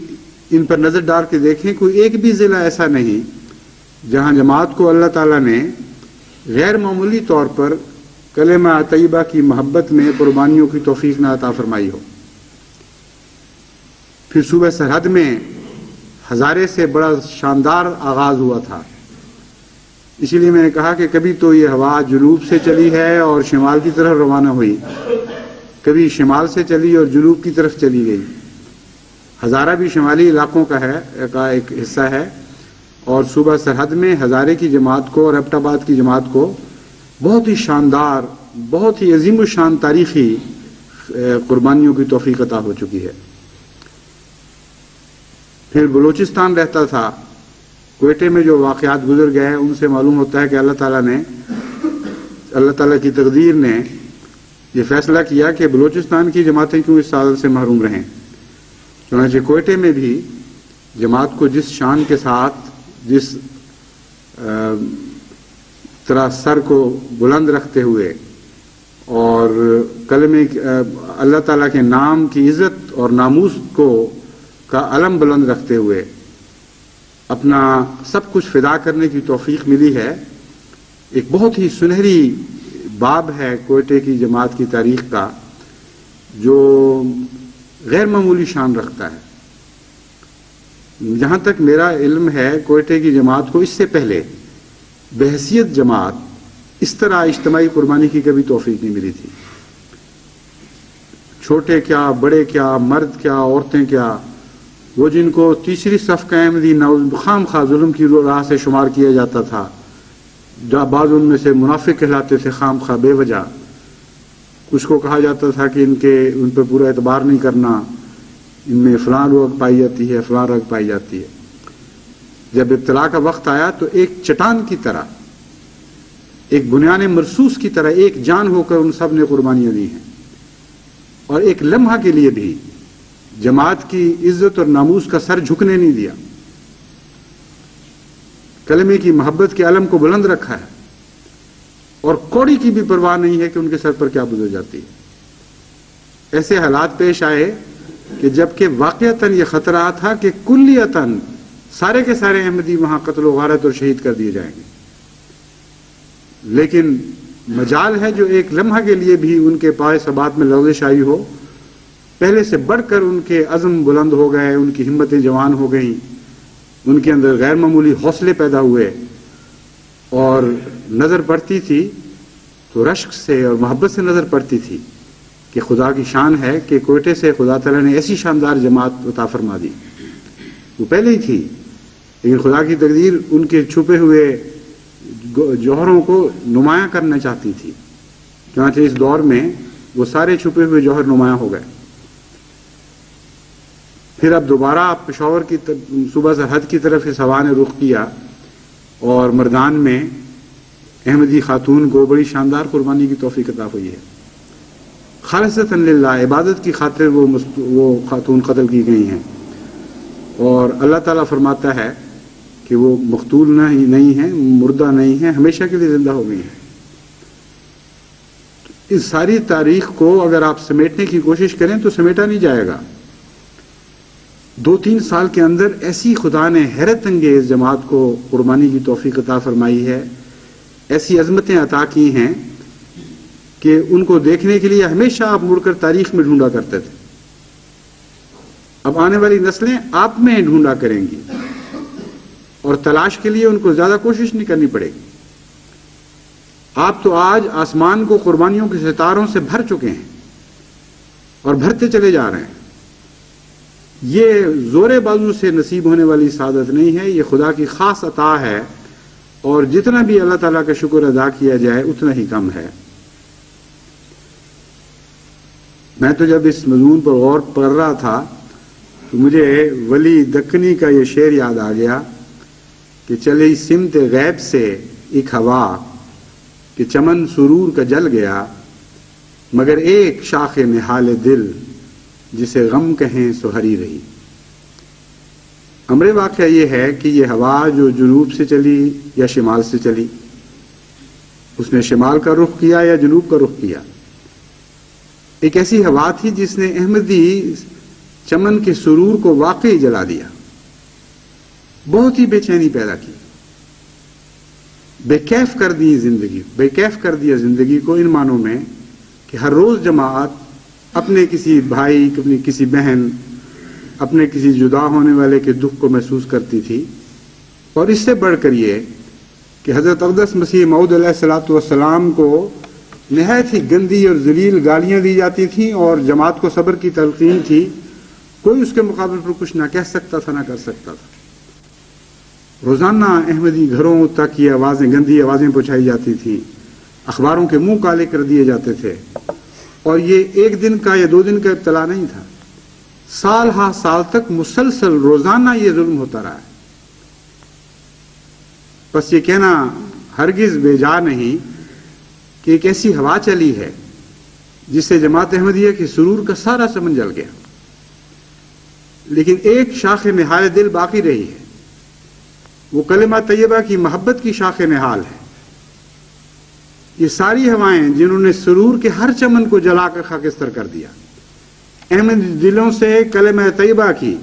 S1: ان پر نظر ڈال کے دیکھیں، کوئی ایک بھی ضلع ایسا نہیں جہاں جماعت کو اللہ تعالیٰ نے غیر معمولی طور پر کلمہ طیبہ کی محبت میں قربانیوں کی توفیق نہ عطا فرمائی ہو. پھر صوبہ سرحد میں ہزارے سے بڑا شاندار آغاز ہوا تھا. اسی لیے میں نے کہا کہ کبھی تو یہ ہوا جنوب سے چلی ہے اور شمال کی طرف روانہ ہوئی، کبھی شمال سے چلی اور جنوب کی طرف چلی گئی. ہزارہ بھی شمالی علاقوں کا ایک حصہ ہے، اور صوبہ سرحد میں ہزارے کی جماعت کو اور ایبٹ آباد کی جماعت کو بہت ہی شاندار، بہت ہی عظیم الشان تاریخی قربانیوں کی توفیق عطا ہو چکی ہے۔ پھر بلوچستان رہتا تھا، کوئٹے میں جو واقعات گزر گئے ہیں ان سے معلوم ہوتا ہے کہ اللہ تعالیٰ کی تقدیر نے یہ فیصلہ کیا کہ بلوچستان کی جماعتیں کیوں اس سعادت سے محروم رہیں۔ چنانچہ کوئٹے میں بھی جماعت کو جس شان کے ساتھ، جس طرح سر کو بلند رکھتے ہوئے اور کلمے اللہ تعالیٰ کے نام کی عزت اور ناموس کا علم بلند رکھتے ہوئے اپنا سب کچھ فدا کرنے کی توفیق ملی ہے، ایک بہت ہی سنہری باب ہے کوئٹے کی جماعت کی تاریخ کا، جو غیر معمولی شان رکھتا ہے۔ جہاں تک میرا علم ہے، کوئٹے کی جماعت کو اس سے پہلے بحیثیت جماعت اس طرح اجتماعی قربانی کی کبھی توفیق نہیں ملی تھی۔ چھوٹے کیا، بڑے کیا، مرد کیا، عورتیں کیا، وہ جن کو تیسری صف کا احمدی خام خواہ ظلم کی راہ سے شمار کیا جاتا تھا، بعض ان میں سے منافق کہلاتے تھے خام خواہ بے وجہ، کچھ کو کہا جاتا تھا کہ ان پہ پورا اعتبار نہیں کرنا، ان میں فلاں رگ پائی جاتی ہے، فلاں رگ پائی جاتی ہے۔ جب ابتلا کا وقت آیا تو ایک چٹان کی طرح، ایک بنیان مرصوص کی طرح ایک جان ہو کر ان سب نے قربانیاں دی ہیں، اور ایک لمحہ کے لیے بھی جماعت کی عزت اور ناموس کا سر جھکنے نہیں دیا، کلمے کی محبت کے علم کو بلند رکھا ہے، اور کوڑی کی بھی پرواہ نہیں ہے کہ ان کے سر پر کیا گزر جاتی ہے۔ ایسے حالات پیش آئے کہ جبکہ واقعتاً یہ خطرہ تھا کہ کلیتاً سارے کے سارے احمدی وہاں قتل و غارت اور شہید کر دیے جائیں گے، لیکن مجال ہے جو ایک لمحہ کے لیے بھی ان کے پائے ثبات میں لغزش آئی ہو، پہلے سے بڑھ کر ان کے عزم بلند ہو گئے، ان کی ہمتیں جوان ہو گئیں، ان کے اندر غیر معمولی حوصلے پیدا ہوئے، اور نظر پڑتی تھی تو رشک سے اور محبت سے نظر پڑتی تھی کہ خدا کی شان ہے کہ کوئٹے سے خدا تعالیٰ نے ایسی شاندار جماعت عطا فرما دی۔ وہ پہلے ہی تھی، لیکن خدا کی تقدیر ان کے چھپے ہوئے جوہروں کو نمایاں کرنا چاہتی تھی، چنانچہ اس دور میں وہ سارے چھپے ہوئے جوہر نمایاں ہو گئے۔ پھر اب دوبارہ پشاور کی صوبہ سرحد کی طرف اس ہوا نے رخ کیا، اور مردان میں احمدی خاتون کو بڑی شاندار قربانی کی توفیق عطا ہوئی ہے۔ خالصتاً للہ، عبادت کی خاطر وہ خاتون قتل کی گئی ہیں، اور اللہ تعالیٰ فرماتا ہے کہ وہ مقتول نہیں ہیں، مردہ نہیں ہیں، ہمیشہ کے لیے زندہ ہو گئی ہیں۔ اس ساری تاریخ کو اگر آپ سمیٹنے کی کوشش کریں تو سمیٹا نہیں جائے گا۔ 2-3 سال کے اندر ایسی خدا نے حیرت انگیز جماعت کو قربانی کی توفیق عطا فرمائی ہے، ایسی عظمتیں عطا کی ہیں کہ ان کو دیکھنے کے لیے ہمیشہ آپ مڑ کر تاریخ میں ڈھونڈا کرتے تھے۔ اب آنے والی نسلیں آپ میں ڈھونڈا کریں گی، اور تلاش کے لیے ان کو زیادہ کوشش نہیں کرنی پڑے گی۔ آپ تو آج آسمان کو قربانیوں کے ستاروں سے بھر چکے ہیں اور بھرتے چلے جا رہے ہیں۔ یہ زور بازو سے نصیب ہونے والی سعادت نہیں ہے، یہ خدا کی خاص عطا ہے، اور جتنا بھی اللہ تعالیٰ کا شکر ادا کیا جائے اتنا ہی کم ہے۔ میں تو جب اس مضمون پر غور کر رہا تھا تو مجھے ولی دکنی کا یہ شعر یاد آ گیا کہ چلی سمت غیب سے ایک ہوا کہ چمن سرور کا جل گیا، مگر ایک شاخ نہال دل جسے غم کہیں سو ہری رہی۔ امر واقعہ یہ ہے کہ یہ ہوا جو جنوب سے چلی یا شمال سے چلی، اس نے شمال کا رخ کیا یا جنوب کا رخ کیا، ایک ایسی ہوا تھی جس نے احمدی چمن کے سرور کو واقعی جلا دیا، بہت ہی بے چینی پیدا کی، بے کیف کر دی زندگی، بے کیف کر دیا زندگی کو، ان معنوں میں کہ ہر روز جماعت اپنے کسی بھائی، اپنی کسی بہن، اپنے کسی جدا ہونے والے کے دکھ کو محسوس کرتی تھی، اور اس سے بڑھ کر یہ کہ حضرت اقدس مسیح موعود علیہ الصلوۃ والسلام کو نہایت ہی گندی اور ذلیل گالیاں دی جاتی تھیں، اور جماعت کو صبر کی تلقین تھی، کوئی اس کے مقابل پر کچھ نہ کہہ سکتا تھا نہ کر سکتا تھا۔ روزانہ احمدی گھروں تک یہ آوازیں، گندی آوازیں پہنچائی جاتی تھیں، اخباروں کے منہ کالے کر دیے جاتے تھے، اور یہ ایک دن کا یا 2 دن کا ابتلا نہیں تھا، سال ہا سال تک مسلسل روزانہ یہ ظلم ہوتا رہا ہے۔ بس یہ کہنا ہرگز بے جا نہیں کہ ایک ایسی ہوا چلی ہے جس سے جماعت احمدیہ کے سرور کا سارا چمن جل گیا، لیکن ایک شاخ نہال دل باقی رہی ہے، وہ کلمہ طیبہ کی محبت کی شاخ نہال ہے۔ یہ ساری ہوائیں جنہوں نے سرور کے ہر چمن کو جلا کر خاکستر کر دیا، احمد دلوں سے کلمہ طیبہ کی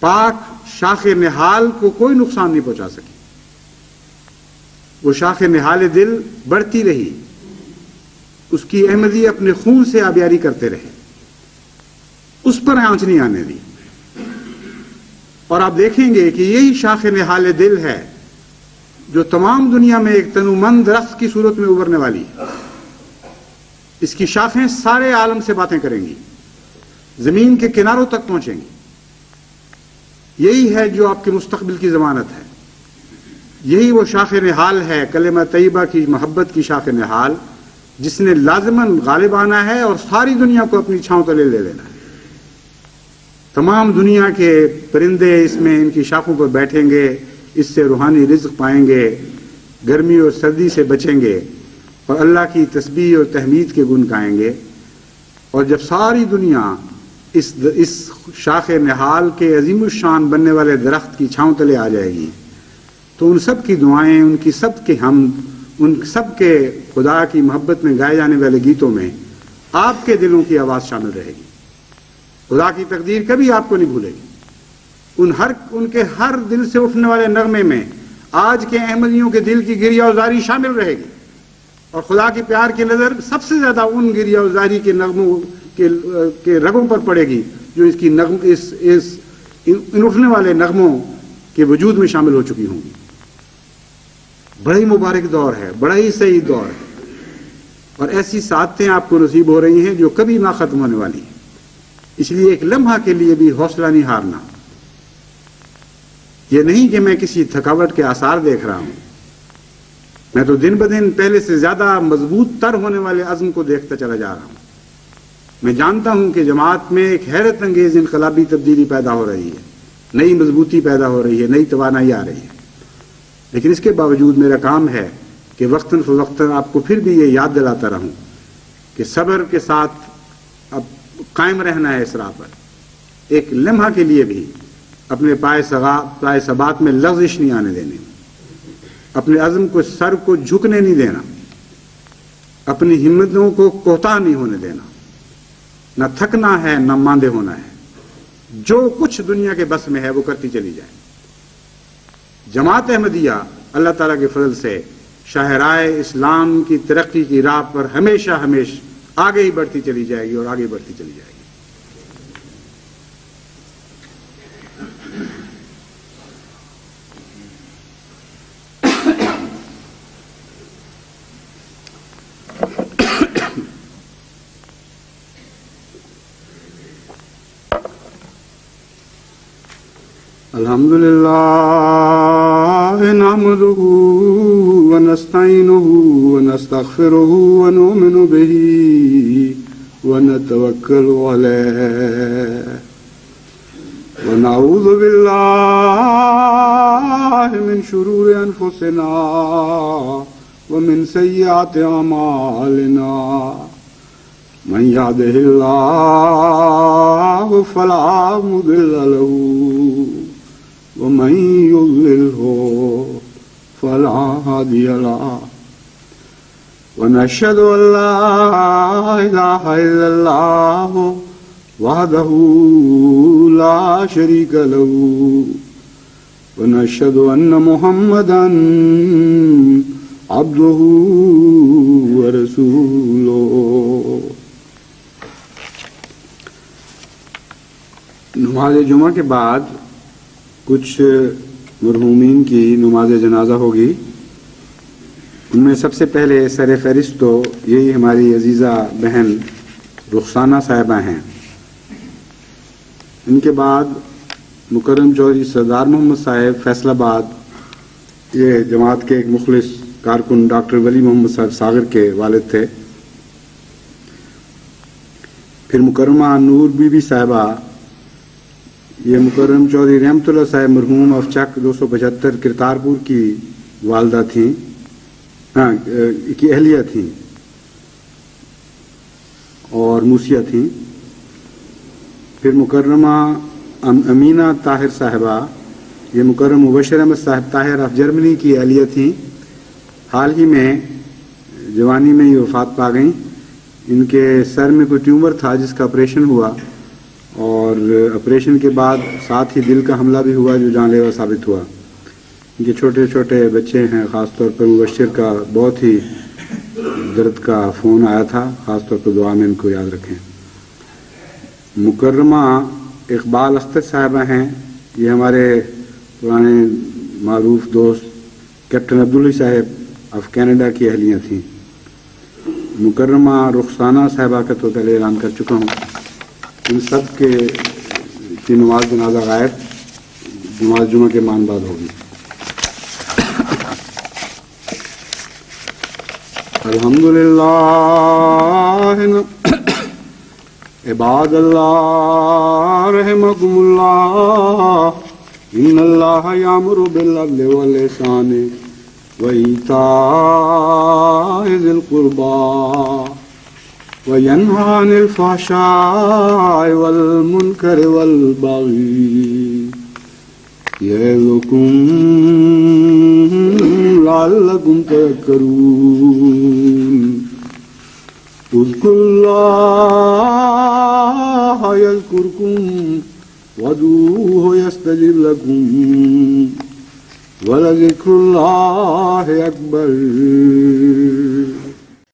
S1: پاک شاخ نہال کو کوئی نقصان نہیں پہنچا سکی۔ وہ شاخ نہال دل بڑھتی رہی، اس کی احمدی اپنے خون سے آبیاری کرتے رہے، اس پر آنچ نہیں آنے دی۔ اور آپ دیکھیں گے کہ یہی شاخ نہال دل ہے جو تمام دنیا میں ایک تنومند درخت کی صورت میں ابھرنے والی ہے۔ اس کی شاخیں سارے عالم سے باتیں کریں گی، زمین کے کناروں تک پہنچیں گی۔ یہی ہے جو آپ کے مستقبل کی ضمانت ہے، یہی وہ شاخ نہال ہے، کلمہ طیبہ کی محبت کی شاخ نہال، جس نے لازماً غالب آنا ہے اور ساری دنیا کو اپنی چھاؤں تلے لے لینا ہے۔ تمام دنیا کے پرندے اس میں ان کی شاخوں پر بیٹھیں گے، اس سے روحانی رزق پائیں گے، گرمی اور سردی سے بچیں گے، اور اللہ کی تسبیح اور تحمید کے گن گائیں گے۔ اور جب ساری دنیا اس شاخ نہال کے عظیم الشان بننے والے درخت کی چھاؤں تلے آ جائے گی، تو ان سب کی دعائیں، ان کی سب کے حمد، ان سب کے خدا کی محبت میں گائے جانے والے گیتوں میں آپ کے دلوں کی آواز شامل رہے گی۔ خدا کی تقدیر کبھی آپ کو نہیں بھولے گی۔ ان کے ہر دل سے اٹھنے والے نغمے میں آج کے احمدیوں کے دل کی گریہ وزاری شامل رہے گی، اور خدا کی پیار کی نظر سب سے زیادہ ان گریہ وزاری کے نغموں کے رگوں پر پڑے گی جو ان اٹھنے والے نغموں کے وجود میں شامل ہو چکی ہوں گی۔ بڑا ہی مبارک دور ہے، بڑا ہی سعید دور ہے، اور ایسی سعادتیں آپ کو نصیب ہو رہی ہیں جو کبھی نہ ختم ہونے والی ہیں۔ اس لیے ایک لمحہ کے لیے بھی حوصلہ نہیں ہارنا۔ یہ نہیں کہ میں کسی تھکاوٹ کے آثار دیکھ رہا ہوں، میں تو دن بدن پہلے سے زیادہ مضبوط تر ہونے والے عزم کو دیکھتا چلا جا رہا ہوں۔ میں جانتا ہوں کہ جماعت میں ایک حیرت انگیز انقلابی تبدیلی پیدا ہو رہی ہے، نئی مضبوطی پیدا ہو رہی ہے، نئی توانائی آ رہی ہے، لیکن اس کے باوجود میرا کام ہے کہ وقتاً فوقتاً آپ کو پھر بھی یہ یاد دلاتا رہوں کہ صبر کے ساتھ اب قائم رہنا ہے اس راہ پر۔ ایک لمحہ کے لیے بھی اپنے پائے ثبات میں لغزش نہیں آنے دینی، اپنے عزم کو سر کو جھکنے نہیں دینا، اپنی ہمتوں کو کوتاہ نہیں ہونے دینا، نہ تھکنا ہے نہ ماندے ہونا ہے۔ جو کچھ دنیا کے بس میں ہے وہ کرتی چلی جائے۔ جماعت احمدیہ اللہ تعالیٰ کے فضل سے شاہراہ اسلام کی ترقی کی راہ پر ہمیشہ آگے ہی بڑھتی چلی جائے گی اور آگے بڑھتی چلی جائے گی۔ الحمدللہ نحمده ونستعینه ونستغفره ونؤمن به ونتوکل علیہ ونعوذ باللہ من شرور انفسنا ومن سیئات اعمالنا من يهده الله فلا مضل له ومن يضلله فلا هادي له ونشهد أن لا إله إلا الله وحده لا شريك له ونشهد أن محمدا عبده ورسوله۔ نماز جمعہ کے بعد کچھ مرحومین کی نماز جنازہ ہوگی۔ ان میں سب سے پہلے سر فہرست تو یہی ہماری عزیزہ بہن رخسانہ صاحبہ ہیں، ان کے بعد مکرم چودھری سردار محمد صاحب فیصل آباد، یہ جماعت کے ایک مخلص کارکن ڈاکٹر ولی محمد صاحب ساگر کے والد تھے۔ پھر مکرمہ نور بی بی صاحبہ، یہ مکرم چودھری رحمت اللہ صاحب مرحوم آف چک 275 کرتارپور کی والدہ تھیں، کی اہلیہ تھیں اور موسیہ تھیں۔ پھر مکرمہ امینہ طاہر صاحبہ، یہ مکرم مبشر احمد صاحب طاہر آف جرمنی کی اہلیہ تھیں، حال ہی میں جوانی میں ہی وفات پا گئیں۔ ان کے سر میں کوئی ٹیومر تھا جس کا آپریشن ہوا، اور آپریشن کے بعد ساتھ ہی دل کا حملہ بھی ہوا جو جان لیوا ثابت ہوا۔ ان کے چھوٹے چھوٹے بچے ہیں، خاص طور پر مبشر کا بہت ہی درد کا فون آیا تھا، خاص طور پر دعا میں ان کو یاد رکھیں۔ مکرمہ اقبال اختر صاحبہ ہیں، یہ ہمارے پرانے معروف دوست کیپٹن عبداللہ صاحب آف کینیڈا کی اہلیہ تھیں۔ مکرمہ رخسانہ صاحبہ کا تو پہلے اعلان کر چکا ہوں۔ ان سب کی نماز جنازہ غائب نماز جمعہ کے مان بعد ہوگی۔ الحمدللہ عباد اللہ رحمکم اللہ، ان اللہ یامر بالعدل والاحسان وایتاء ذی القربى وینہی عن الفحشاء والمنکر والبغی یعظکم لعلکم تذکرون۔ اذکروا اللہ یذکرکم وادعوہ یستجب لکم ولذکر اللہ اکبر۔